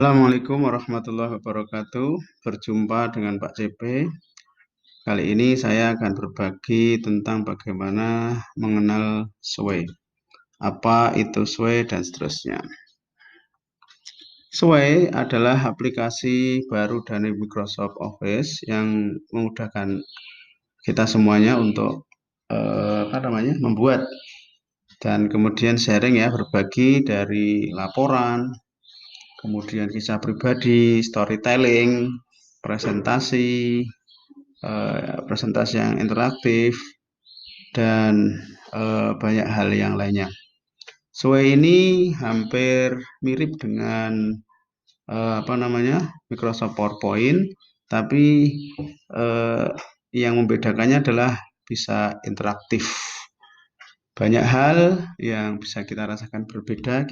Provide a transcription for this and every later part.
Assalamualaikum warahmatullahi wabarakatuh. Berjumpa dengan Pak CP. Kali ini saya akan berbagi tentang bagaimana mengenal Sway. Apa itu Sway dan seterusnya. Sway adalah aplikasi baru dari Microsoft Office yang memudahkan kita semuanya untuk membuat dan kemudian sharing ya, berbagi dari laporan, kemudian kisah pribadi, storytelling, presentasi, presentasi yang interaktif, dan banyak hal yang lainnya. Sway ini hampir mirip dengan Microsoft PowerPoint, tapi eh, yang membedakannya adalah bisa interaktif. Banyak hal yang bisa kita rasakan berbeda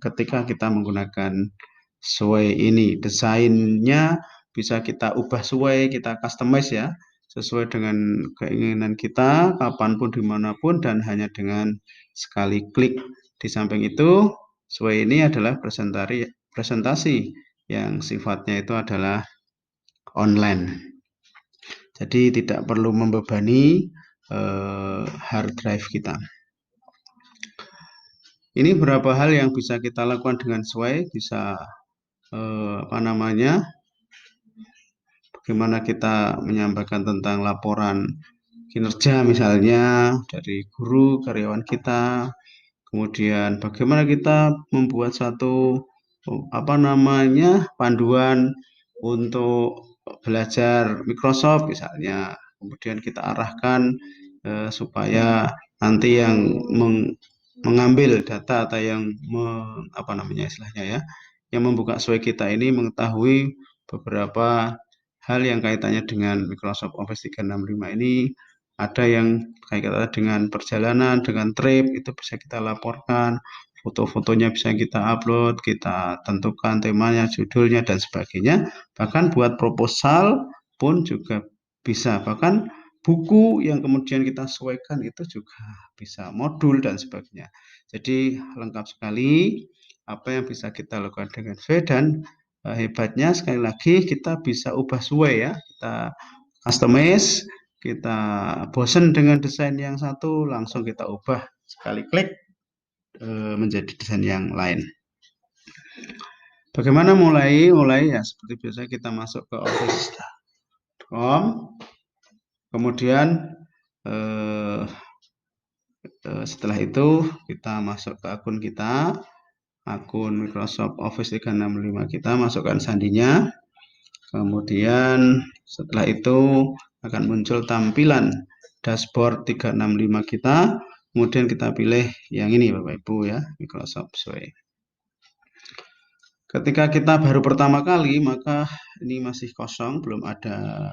ketika kita menggunakan Sway ini. Desainnya bisa kita ubah sesuai, kita customize ya, sesuai dengan keinginan kita, kapanpun, dimanapun, dan hanya dengan sekali klik. Di samping itu, Sway ini adalah presentasi yang sifatnya itu adalah online. Jadi tidak perlu membebani hard drive kita. Ini beberapa hal yang bisa kita lakukan dengan Sway, bisa bagaimana kita menyampaikan tentang laporan kinerja misalnya dari guru, karyawan kita, kemudian bagaimana kita membuat satu panduan untuk belajar Microsoft misalnya, kemudian kita arahkan supaya nanti yang mengambil data atau yang yang membuka Sway kita ini mengetahui beberapa hal yang kaitannya dengan Microsoft Office 365 ini. Ada yang kaitannya dengan perjalanan, dengan trip, itu bisa kita laporkan, foto-fotonya bisa kita upload, kita tentukan temanya, judulnya, dan sebagainya. Bahkan buat proposal pun juga bisa, bahkan buku yang kemudian kita sesuaikan itu juga bisa, modul dan sebagainya. Jadi lengkap sekali apa yang bisa kita lakukan dengan Sway, dan hebatnya sekali lagi kita bisa ubah sesuai ya, kita customize, kita bosen dengan desain yang satu, langsung kita ubah sekali klik menjadi desain yang lain. Bagaimana mulai ya seperti biasa, kita masuk ke office.com, kemudian setelah itu kita masuk ke akun kita, akun Microsoft Office 365 kita, masukkan sandinya. Kemudian setelah itu akan muncul tampilan dashboard 365 kita. Kemudian kita pilih yang ini Bapak Ibu ya, Microsoft Sway. Ketika kita baru pertama kali, maka ini masih kosong, belum ada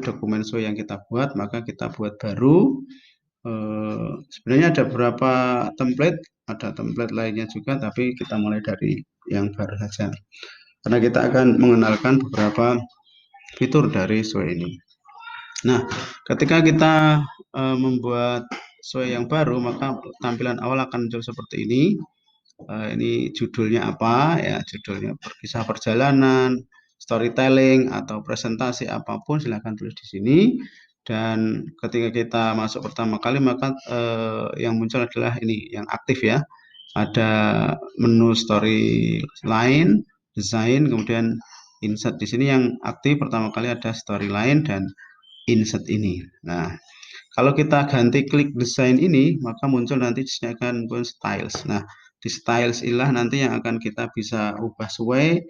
dokumen Sway yang kita buat, maka kita buat baru. Sebenarnya ada beberapa template, ada template lainnya juga, tapi kita mulai dari yang baru saja, karena kita akan mengenalkan beberapa fitur dari Sway ini. Nah, ketika kita membuat Sway yang baru, maka tampilan awal akan muncul seperti ini. Ini judulnya apa ya? Judulnya kisah perjalanan, storytelling, atau presentasi apapun, silahkan tulis di sini. Dan ketika kita masuk pertama kali, maka yang muncul adalah ini yang aktif ya. Ada menu storyline, desain, kemudian insert. Di sini yang aktif pertama kali ada storyline dan insert ini. Nah, kalau kita ganti klik desain ini, maka muncul nanti akan muncul styles. Nah, di styles inilah nanti yang akan kita bisa ubah sesuai,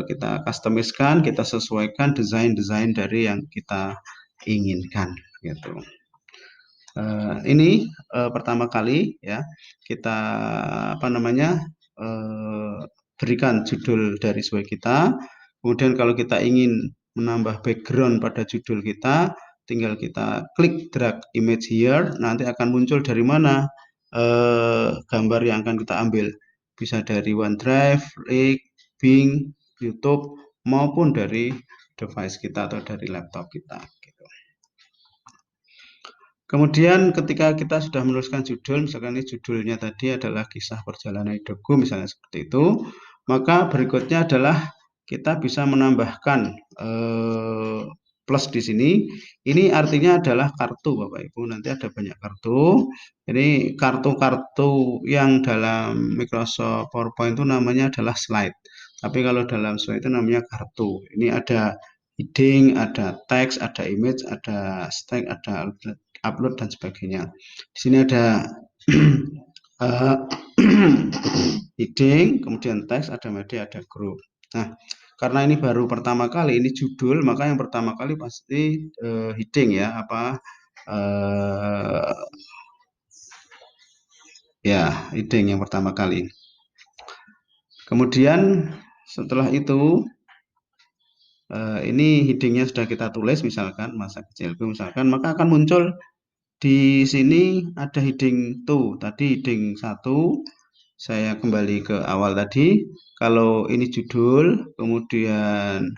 kita customizekan, kita sesuaikan desain-desain dari yang kita inginkan gitu. Ini pertama kali ya kita berikan judul dari Sway kita. Kemudian kalau kita ingin menambah background pada judul kita, tinggal kita klik drag image here, nanti akan muncul dari mana gambar yang akan kita ambil. Bisa dari OneDrive, Link, Bing, YouTube, maupun dari device kita atau dari laptop kita. Gitu. Kemudian ketika kita sudah menuliskan judul, misalkan ini judulnya tadi adalah kisah perjalanan hidupku, misalnya seperti itu, Maka berikutnya adalah kita bisa menambahkan plus di sini. Ini artinya adalah kartu Bapak Ibu. Nanti ada banyak kartu. Ini kartu-kartu yang dalam Microsoft PowerPoint itu namanya adalah slide. Tapi kalau dalam slide itu namanya kartu. Ini ada heading, ada teks, ada image, ada stack, ada upload dan sebagainya. Di sini ada heading, kemudian teks, ada media, ada grup. Nah, karena ini baru pertama kali, ini judul, maka yang pertama kali pasti heading ya, heading yang pertama kali. Kemudian setelah itu ini headingnya sudah kita tulis, misalkan masa kecilku, misalkan, maka akan muncul di sini ada heading 2, tadi heading 1. Saya kembali ke awal tadi. Kalau ini judul, kemudian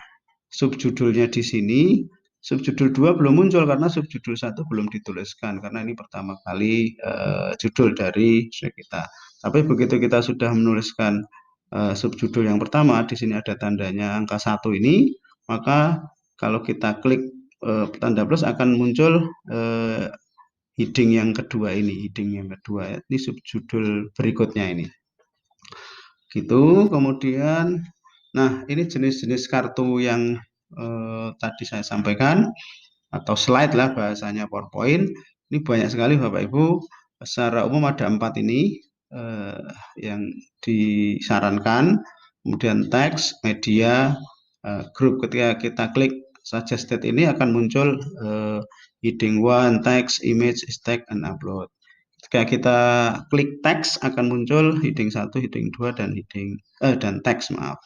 subjudulnya di sini, subjudul 2 belum muncul karena subjudul 1 belum dituliskan karena ini pertama kali judul dari kita. Tapi begitu kita sudah menuliskan subjudul yang pertama, di sini ada tandanya angka 1 ini, maka kalau kita klik tanda plus akan muncul heading yang kedua ini, ini subjudul berikutnya ini. Gitu, kemudian, nah ini jenis-jenis kartu yang tadi saya sampaikan, atau slide lah bahasanya PowerPoint. Ini banyak sekali Bapak Ibu, secara umum ada 4 ini yang disarankan, kemudian teks, media, grup. Ketika kita klik suggested ini akan muncul heading 1, text, image, stack, and upload. Ketika kita klik teks akan muncul heading 1, heading 2, dan teks, maaf.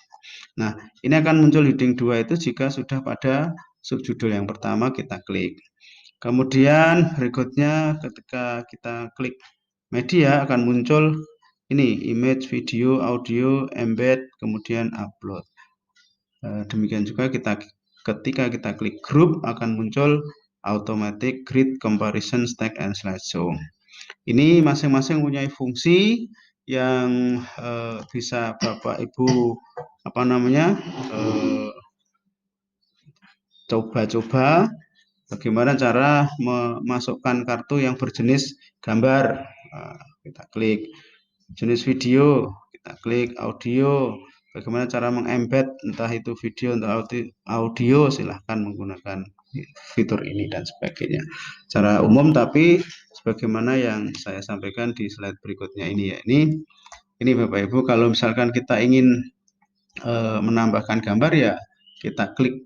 Nah, ini akan muncul heading 2 itu jika sudah pada subjudul yang pertama kita klik. Kemudian berikutnya ketika kita klik media akan muncul ini image, video, audio, embed, kemudian upload. Demikian juga ketika kita klik group akan muncul automatic grid comparison stack and slideshow. Ini masing-masing punya fungsi yang bisa Bapak Ibu coba-coba bagaimana cara memasukkan kartu yang berjenis gambar. Kita klik jenis video, kita klik audio, bagaimana cara mengembed entah itu video atau audio, silahkan menggunakan fitur ini dan sebagainya secara umum, tapi sebagaimana yang saya sampaikan di slide berikutnya ini ya, ini Bapak Ibu, kalau misalkan kita ingin menambahkan gambar ya kita klik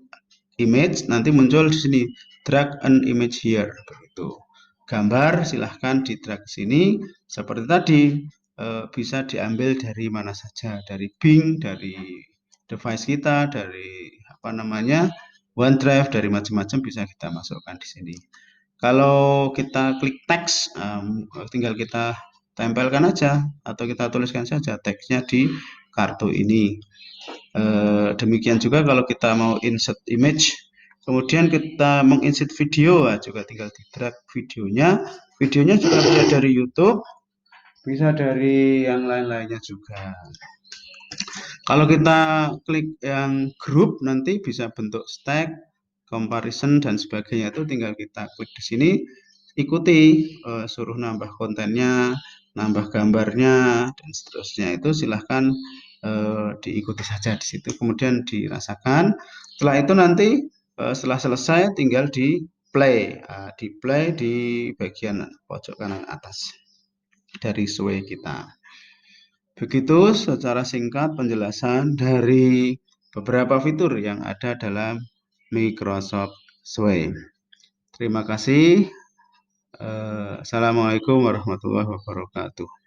image, nanti muncul di sini drag an image here, begitu. Gambar silahkan di drag sini seperti tadi, bisa diambil dari mana saja, dari Bing, dari device kita, dari OneDrive, dari macam-macam bisa kita masukkan di sini. Kalau kita klik teks, tinggal kita tempelkan aja atau kita tuliskan saja teksnya di kartu ini. Demikian juga kalau kita mau insert image, kemudian kita menginsert video, juga tinggal di drag videonya. Videonya juga bisa dari YouTube, bisa dari yang lain-lainnya juga. Kalau kita klik yang grup, nanti bisa bentuk stack, comparison, dan sebagainya. Itu tinggal kita klik di sini, ikuti, suruh nambah kontennya, nambah gambarnya, dan seterusnya. Itu silahkan diikuti saja di situ, kemudian dirasakan. Setelah itu nanti setelah selesai tinggal di play di bagian pojok kanan atas dari Sway kita. Begitu secara singkat penjelasan dari beberapa fitur yang ada dalam Microsoft Sway. Terima kasih. Assalamualaikum warahmatullahi wabarakatuh.